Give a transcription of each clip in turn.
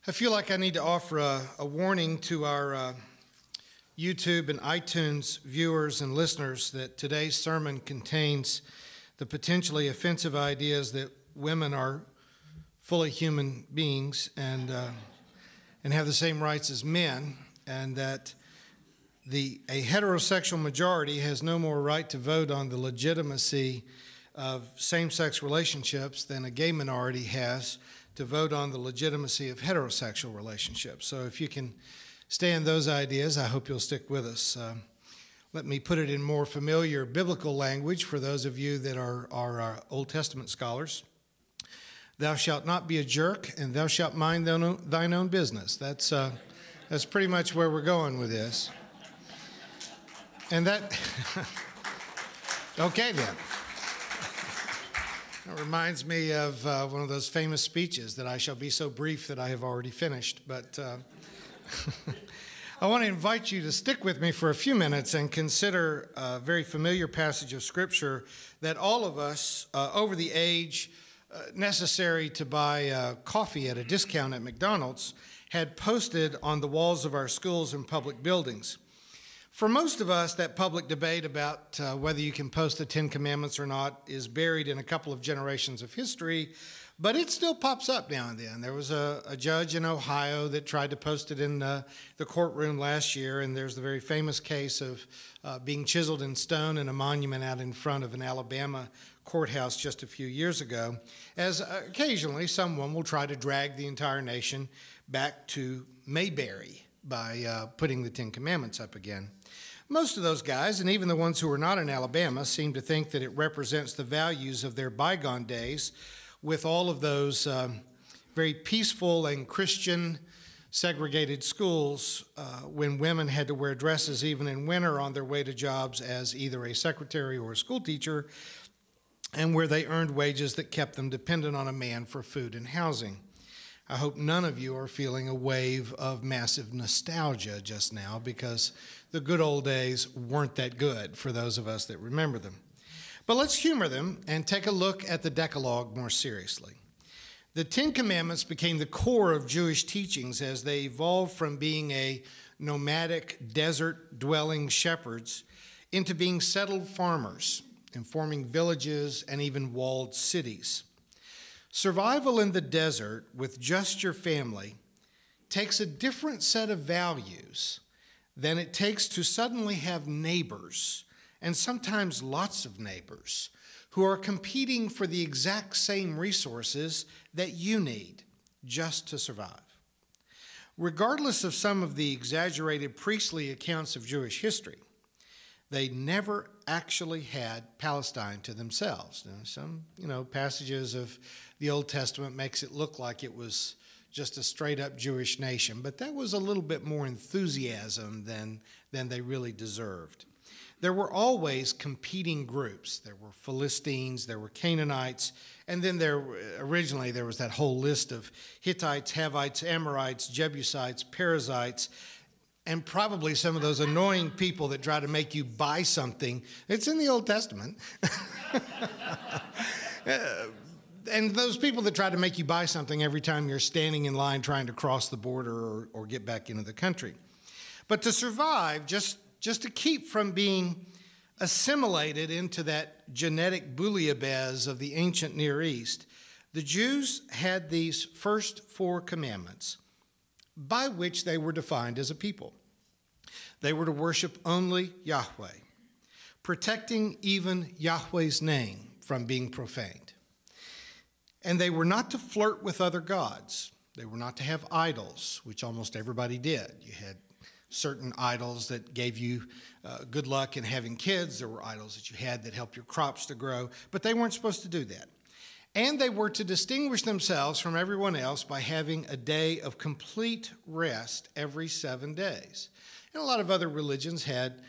I feel like I need to offer a warning to our YouTube and iTunes viewers and listeners that today's sermon contains the potentially offensive ideas that women are fully human beings and have the same rights as men, and that a heterosexual majority has no more right to vote on the legitimacy of same-sex relationships than a gay minority has to vote on the legitimacy of heterosexual relationships. So if you can stand those ideas, I hope you'll stick with us. Let me put it in more familiar biblical language for those of you that are Old Testament scholars. Thou shalt not be a jerk, and thou shalt mind thine own business. That's pretty much where we're going with this. And that, okay then. That reminds me of one of those famous speeches that I shall be so brief that I have already finished. But I want to invite you to stick with me for a few minutes and consider a very familiar passage of Scripture that all of us over the age necessary to buy coffee at a discount at McDonald's had posted on the walls of our schools and public buildings. For most of us, that public debate about whether you can post the Ten Commandments or not is buried in a couple of generations of history, but it still pops up now and then. There was a judge in Ohio that tried to post it in the courtroom last year, and there's the very famous case of being chiseled in stone in a monument out in front of an Alabama courthouse just a few years ago, as occasionally someone will try to drag the entire nation back to Mayberry by putting the Ten Commandments up again. Most of those guys, and even the ones who are not in Alabama, seem to think that it represents the values of their bygone days with all of those very peaceful and Christian segregated schools when women had to wear dresses even in winter on their way to jobs as either a secretary or a school teacher, and where they earned wages that kept them dependent on a man for food and housing. I hope none of you are feeling a wave of massive nostalgia just now, because the good old days weren't that good for those of us that remember them. But let's humor them and take a look at the Decalogue more seriously. The Ten Commandments became the core of Jewish teachings as they evolved from being a nomadic, desert-dwelling shepherds into being settled farmers and forming villages and even walled cities. Survival in the desert with just your family takes a different set of values than it takes to suddenly have neighbors, and sometimes lots of neighbors, who are competing for the exact same resources that you need just to survive. Regardless of some of the exaggerated priestly accounts of Jewish history, they never actually had Palestine to themselves. Now, some, passages of the Old Testament makes it look like it was just a straight-up Jewish nation, but that was a little bit more enthusiasm than they really deserved. There were always competing groups. There were Philistines, there were Canaanites, and then originally there was that whole list of Hittites, Havites, Amorites, Jebusites, Perizzites, and probably some of those annoying people that try to make you buy something. It's in the Old Testament. And those people that try to make you buy something every time you're standing in line trying to cross the border or get back into the country. But to survive, just to keep from being assimilated into that genetic bouillabaisse of the ancient Near East, the Jews had these first 4 commandments by which they were defined as a people. They were to worship only Yahweh, protecting even Yahweh's name from being profaned. And they were not to flirt with other gods. They were not to have idols, which almost everybody did. You had certain idols that gave you good luck in having kids. There were idols that you had that helped your crops to grow, but they weren't supposed to do that. And they were to distinguish themselves from everyone else by having a day of complete rest every 7 days. And a lot of other religions had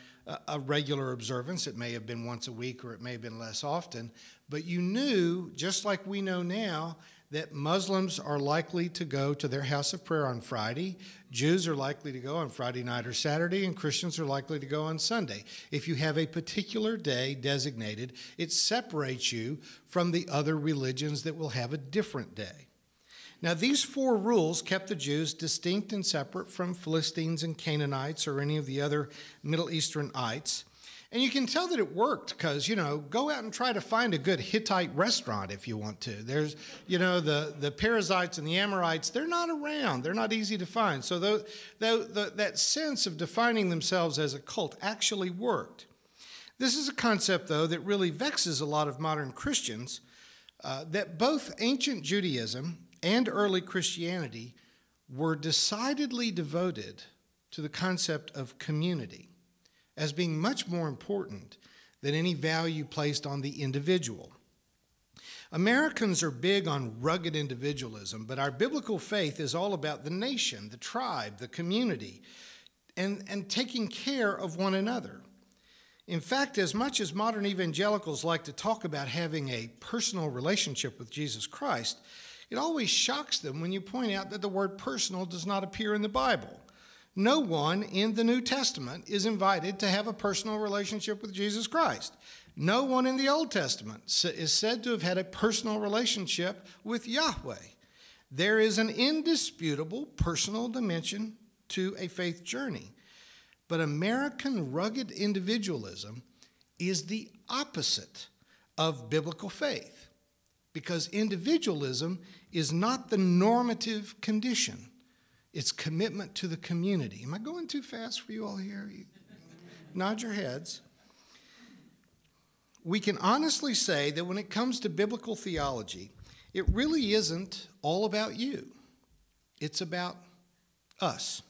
a regular observance. It may have been once a week or it may have been less often. But you knew, just like we know now, that Muslims are likely to go to their house of prayer on Friday, Jews are likely to go on Friday night or Saturday, and Christians are likely to go on Sunday. If you have a particular day designated, it separates you from the other religions that will have a different day. Now, these 4 rules kept the Jews distinct and separate from Philistines and Canaanites or any of the other Middle Easternites. And you can tell that it worked because, go out and try to find a good Hittite restaurant if you want to. There's, the Perizzites and the Amorites, they're not around. They're not easy to find. So that sense of defining themselves as a cult actually worked. This is a concept, though, that really vexes a lot of modern Christians, that both ancient Judaism and early Christianity were decidedly devoted to the concept of community as being much more important than any value placed on the individual. Americans are big on rugged individualism, but our biblical faith is all about the nation, the tribe, the community, and taking care of one another. In fact, as much as modern evangelicals like to talk about having a personal relationship with Jesus Christ, it always shocks them when you point out that the word personal does not appear in the Bible. No one in the New Testament is invited to have a personal relationship with Jesus Christ. No one in the Old Testament is said to have had a personal relationship with Yahweh. There is an indisputable personal dimension to a faith journey. But American rugged individualism is the opposite of biblical faith, because individualism is not the normative condition. It's commitment to the community. Am I going too fast for you all here? You nod your heads. We can honestly say that when it comes to biblical theology, it really isn't all about you. It's about us.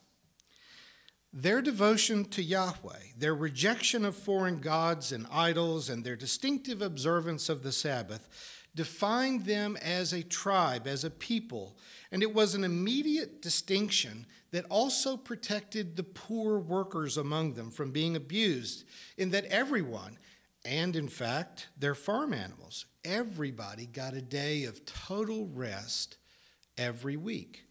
Their devotion to Yahweh, their rejection of foreign gods and idols, and their distinctive observance of the Sabbath defined them as a tribe, as a people, and it was an immediate distinction that also protected the poor workers among them from being abused, in that everyone, and in fact their farm animals, everybody got a day of total rest every week.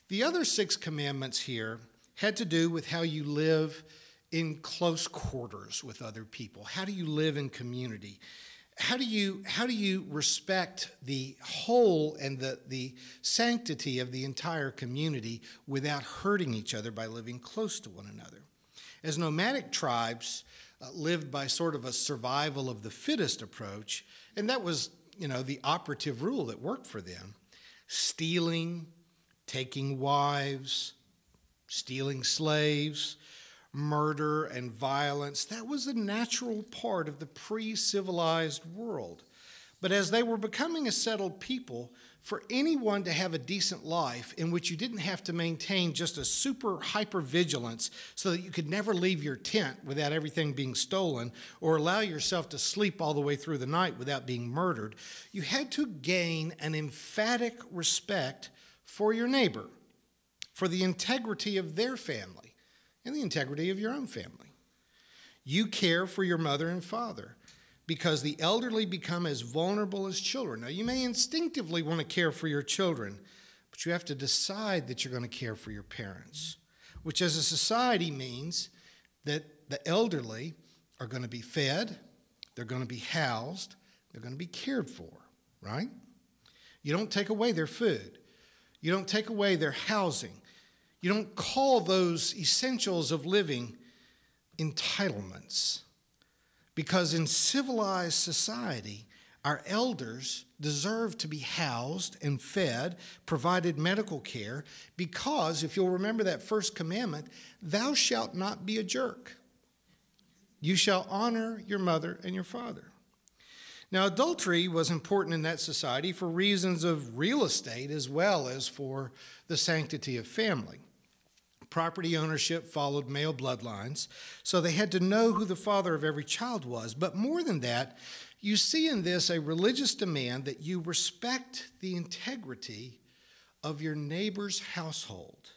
The other 6 commandments here had to do with how you live in close quarters with other people. How do you live in community? How do you respect the whole and the sanctity of the entire community without hurting each other by living close to one another? As nomadic tribes lived by sort of a survival of the fittest approach, and that was, the operative rule that worked for them. Stealing, taking wives, stealing slaves, murder and violence, that was a natural part of the pre-civilized world. But as they were becoming a settled people, for anyone to have a decent life in which you didn't have to maintain just a super hyper-vigilance so that you could never leave your tent without everything being stolen or allow yourself to sleep all the way through the night without being murdered, you had to gain an emphatic respect for your neighbor, for the integrity of their family, and the integrity of your own family. You care for your mother and father because the elderly become as vulnerable as children. Now, you may instinctively want to care for your children, but you have to decide that you're going to care for your parents, which as a society means that the elderly are going to be fed, they're going to be housed, they're going to be cared for, right? You don't take away their food. You don't take away their housing. You don't call those essentials of living entitlements, because in civilized society, our elders deserve to be housed and fed, provided medical care, because if you'll remember that first commandment, thou shalt not be a jerk. You shall honor your mother and your father. Now, adultery was important in that society for reasons of real estate as well as for the sanctity of family. Property ownership followed male bloodlines, so they had to know who the father of every child was. But more than that, you see in this a religious demand that you respect the integrity of your neighbor's household,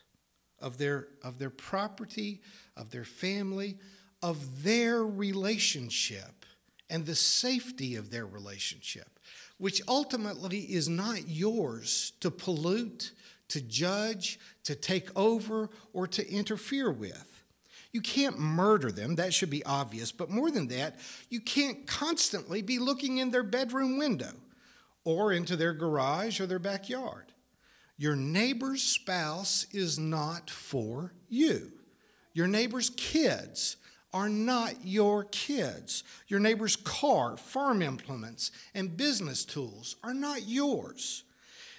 of their property, of their family, of their relationship, and the safety of their relationship, which ultimately is not yours to pollute, to judge, to take over, or to interfere with. You can't murder them, that should be obvious, but more than that, you can't constantly be looking in their bedroom window or into their garage or their backyard. Your neighbor's spouse is not for you. Your neighbor's kids are not your kids. Your neighbor's car, farm implements, and business tools are not yours.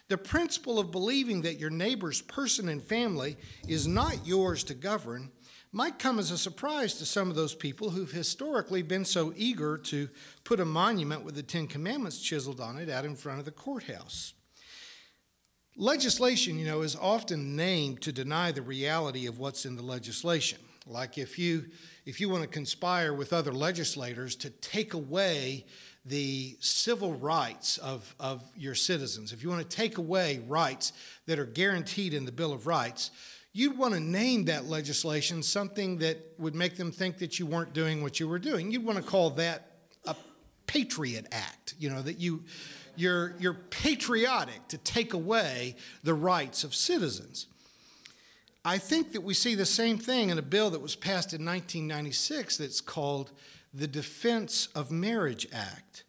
The principle of believing that your neighbor's person and family is not yours to govern might come as a surprise to some of those people who've historically been so eager to put a monument with the Ten Commandments chiseled on it out in front of the courthouse. Legislation, is often named to deny the reality of what's in the legislation. Like if you want to conspire with other legislators to take away the civil rights of your citizens, if you want to take away rights that are guaranteed in the Bill of Rights, you'd want to name that legislation something that would make them think that you weren't doing what you were doing. You'd want to call that a Patriot Act, that you're patriotic to take away the rights of citizens. I think that we see the same thing in a bill that was passed in 1996 that's called the Defense of Marriage Act.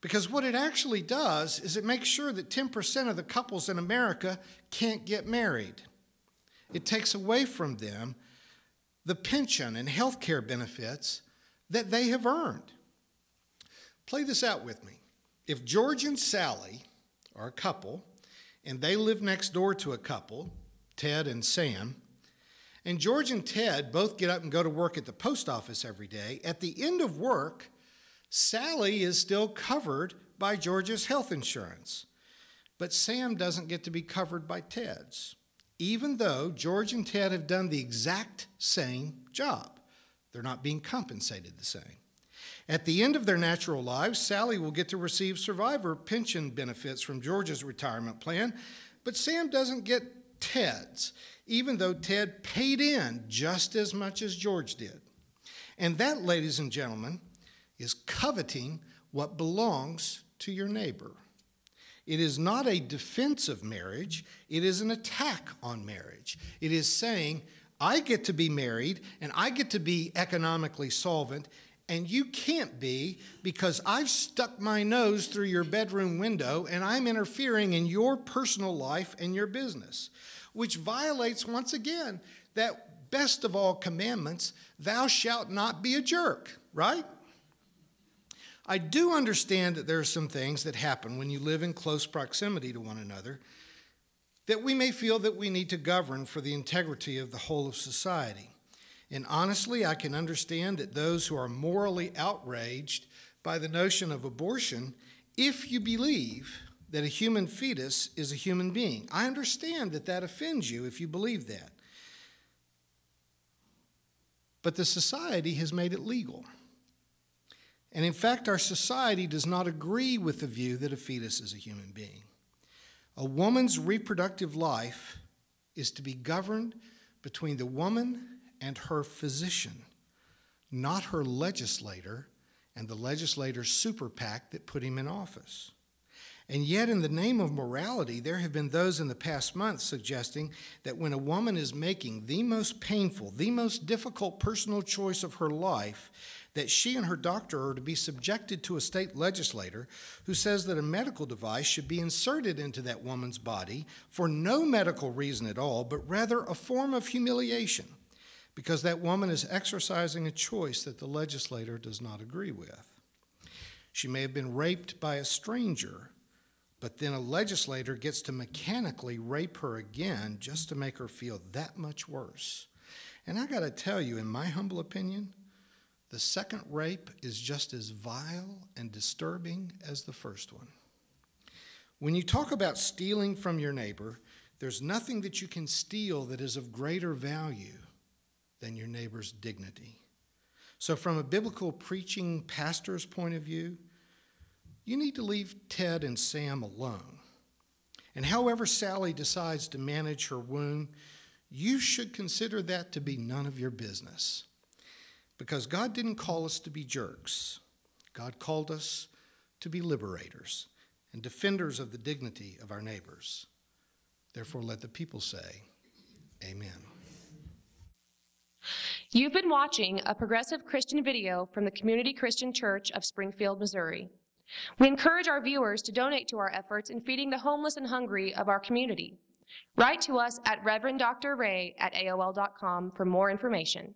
Because what it actually does is it makes sure that 10% of the couples in America can't get married. It takes away from them the pension and health care benefits that they have earned. Play this out with me. If George and Sally are a couple, and they live next door to a couple, Ted and Sam, and George and Ted both get up and go to work at the post office every day, at the end of work, Sally is still covered by George's health insurance, but Sam doesn't get to be covered by Ted's, even though George and Ted have done the exact same job. They're not being compensated the same. At the end of their natural lives, Sally will get to receive survivor pension benefits from George's retirement plan, but Sam doesn't get Ted's, even though Ted paid in just as much as George did. And that, ladies and gentlemen, is coveting what belongs to your neighbor. It is not a defense of marriage, it is an attack on marriage. It is saying, I get to be married and I get to be economically solvent, and you can't be because I've stuck my nose through your bedroom window and I'm interfering in your personal life and your business, which violates, once again, that best of all commandments, thou shalt not be a jerk, right? I do understand that there are some things that happen when you live in close proximity to one another that we may feel that we need to govern for the integrity of the whole of society. And honestly, I can understand that those who are morally outraged by the notion of abortion, if you believe that a human fetus is a human being. I understand that that offends you if you believe that. But the society has made it legal. And in fact, our society does not agree with the view that a fetus is a human being. A woman's reproductive life is to be governed between the woman and her physician, not her legislator and the legislator's super PAC that put him in office. And yet, in the name of morality, there have been those in the past months suggesting that when a woman is making the most painful, the most difficult personal choice of her life, that she and her doctor are to be subjected to a state legislator who says that a medical device should be inserted into that woman's body for no medical reason at all, but rather a form of humiliation, because that woman is exercising a choice that the legislator does not agree with. She may have been raped by a stranger, but then a legislator gets to mechanically rape her again just to make her feel that much worse. And I got to tell you, in my humble opinion, the second rape is just as vile and disturbing as the first one. When you talk about stealing from your neighbor, there's nothing that you can steal that is of greater value than your neighbor's dignity. So from a biblical preaching pastor's point of view, you need to leave Ted and Sam alone. And however Sally decides to manage her wound, you should consider that to be none of your business. Because God didn't call us to be jerks. God called us to be liberators and defenders of the dignity of our neighbors. Therefore, let the people say, amen. You've been watching a progressive Christian video from the Community Christian Church of Springfield, Missouri. We encourage our viewers to donate to our efforts in feeding the homeless and hungry of our community. Write to us at reverend.ray@aol.com for more information.